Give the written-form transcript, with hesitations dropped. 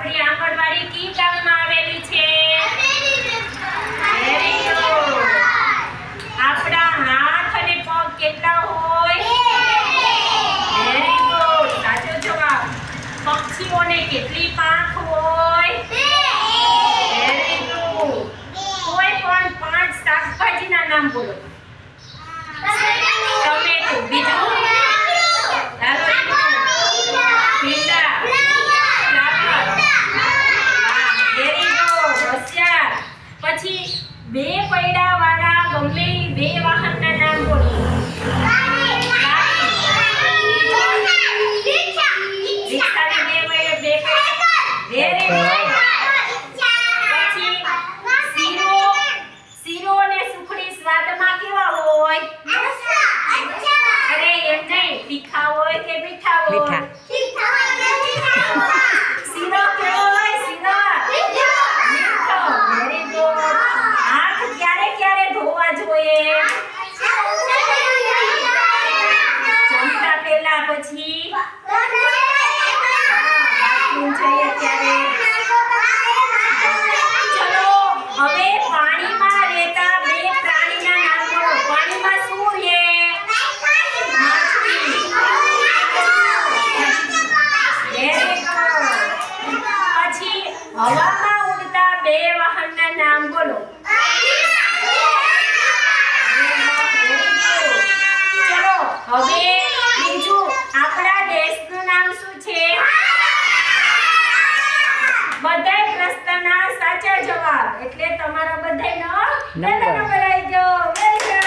આપણી આંગણવાડી કી ગામમાં આવેલી છે? Very good. આપણા હાથ અને પગ કેટલા હોય? Very good. સાચો જવાબ. પક્ષીઓને કેટલી પાંખ હોય? Very good. કોઈ પણ 5 શાકભાજીના નામ બોલો. ટમેટું. બીજું? ભીંડા. Very good. હોશિયાર. પછી 2 પૈડા વાળા ગમે 2 વાહનના નામ બોલો. રિક્ષાની 2 પૈડા. Very good. શીરો અને સુખડી સ્વાદમાં કેવા હોય? અરે એમ નહીં, તીખા હોય કે મીઠા હોય? શીરો કેવો હોય? શીરો મીઠો. Very good. હાથ ક્યારે ક્યારે ધોવા જોઈએ? જમતા પહેલા, પછી બાથરૂમ જઈએ ત્યારે. ચલો હવે પાણીમાં રહેતા 2 પ્રાણીના નામ બોલો. પાણીમાં શું રહે? માછલી. Very good. પછી હવામાં ઉડતા 2 વાહનના નામ બોલો. ચલો હવે બીજું, આપણા દેશનું નામ શું છે? બધાય પ્રશ્નના સાચા જવાબ એટલે તમારા બધાયનો નંબર આવી ગયો. Very good.